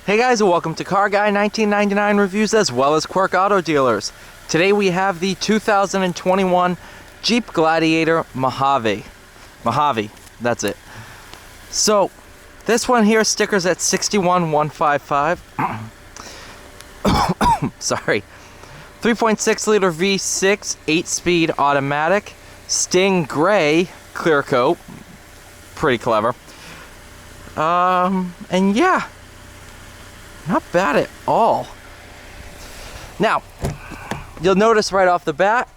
Hey guys, and welcome to Car Guy 1999 Reviews as well as Quirk Auto Dealers. Today we have the 2021 Jeep Gladiator Mojave. Mojave, that's it. So, this one here, stickers at 61,155. Sorry. 3.6 liter V6, 8-speed automatic, Sting Gray clear coat. Pretty clever. And yeah. Not bad at all. Now, you'll notice right off the bat,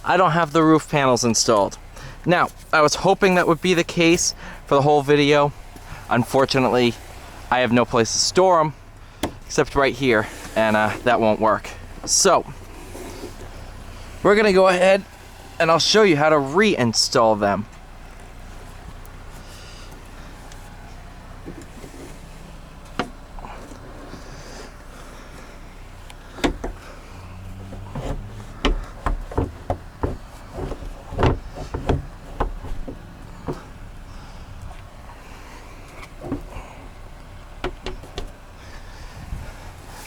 I don't have the roof panels installed. Now, I was hoping that would be the case for the whole video. Unfortunately, I have no place to store them, except right here, and that won't work. So, we're gonna go ahead and I'll show you how to reinstall them.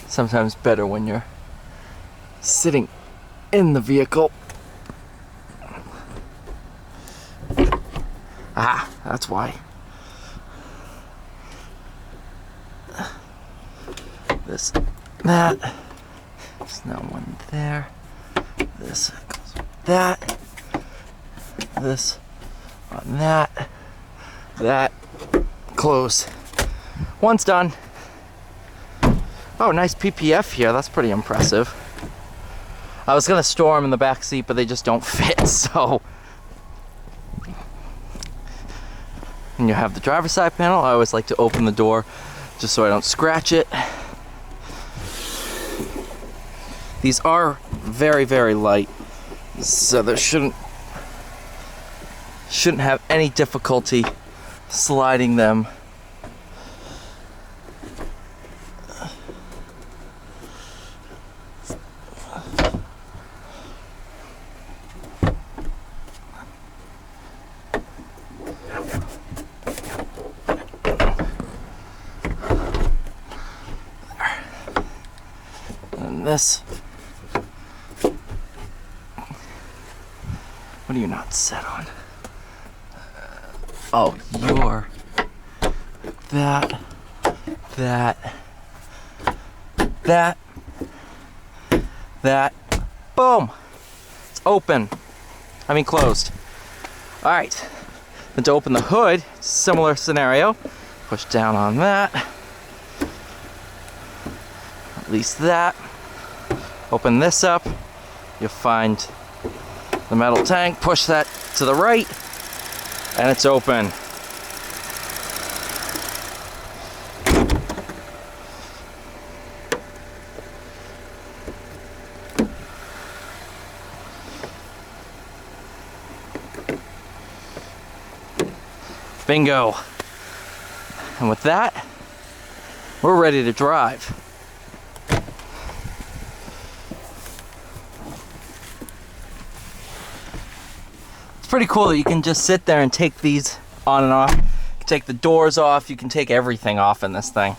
Sometimes better when you're sitting in the vehicle. Ah, that's why. This, that. There's no one there. This goes with that. This on that. That. Close. One's done. Oh, nice PPF here. That's pretty impressive. I was gonna store them in the back seat, but they just don't fit, so. And you have the driver's side panel. I always like to open the door just so I don't scratch it. These are very, very light, so there shouldn't have any difficulty sliding them. This. What are you not set on? Oh, you're that. Boom! It's open. I mean closed. Alright. Then to open the hood, similar scenario. Push down on that. Release that. Open this up, you'll find the metal tank, push that to the right, and it's open. Bingo. And with that, we're ready to drive. It's pretty cool that you can just sit there and take these on and off. You can take the doors off, you can take everything off in this thing.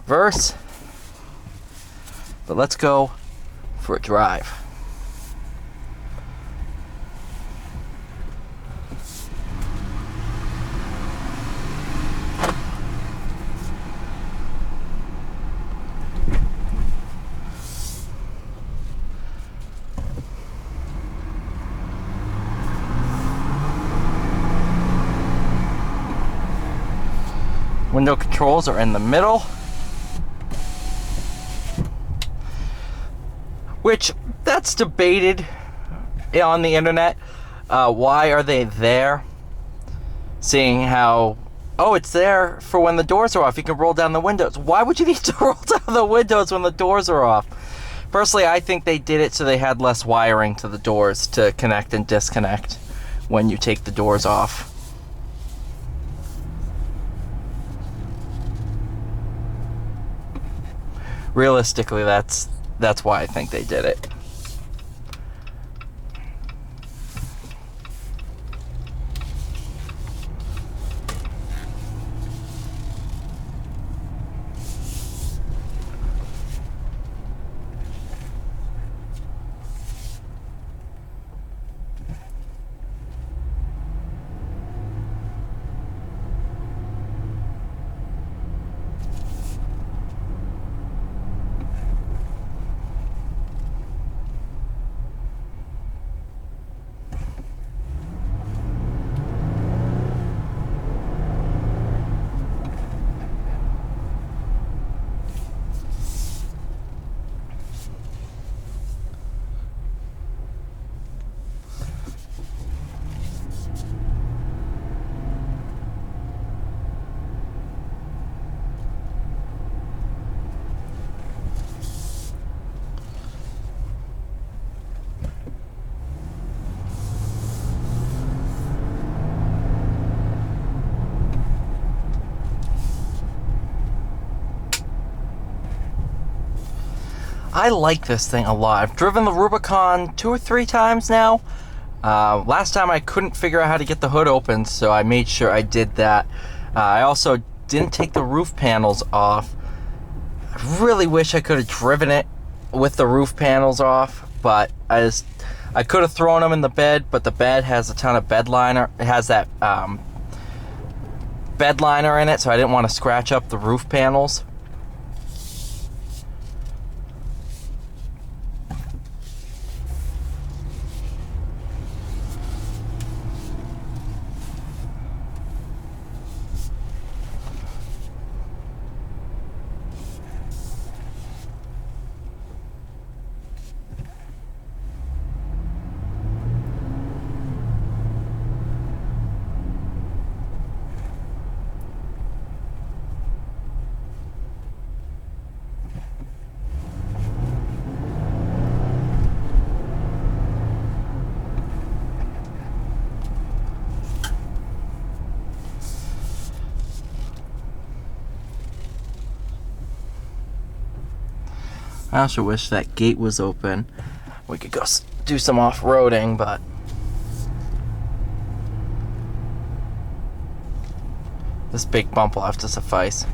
Reverse. But let's go for a drive. Window controls are in the middle, which that's debated on the internet. Why are they there? Seeing how, oh, it's there for when the doors are off. You can roll down the windows. Why would you need to roll down the windows when the doors are off? Personally, I think they did it so they had less wiring to the doors to connect and disconnect when you take the doors off. Realistically, that's why I think they did it. I like this thing a lot. I've driven the Rubicon 2 or 3 times now. Last time I couldn't figure out how to get the hood open, so I made sure I did that. I also didn't take the roof panels off. I really wish I could have driven it with the roof panels off, but I could have thrown them in the bed, but the bed has a ton of bed liner. It has that bed liner in it, so I didn't want to scratch up the roof panels. I also wish that gate was open. We could go do some off-roading, but this big bump will have to suffice.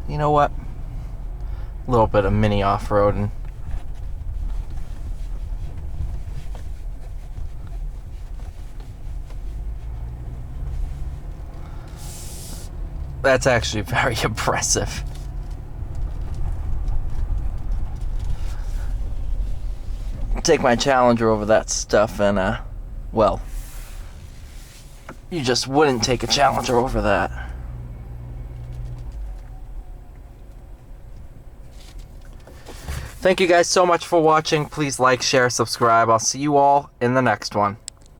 You know what? A little bit of mini off-roading. That's actually very impressive. Take my Challenger over that stuff and, well, you just wouldn't take a Challenger over that. Thank you guys so much for watching. Please like, share, subscribe. I'll see you all in the next one.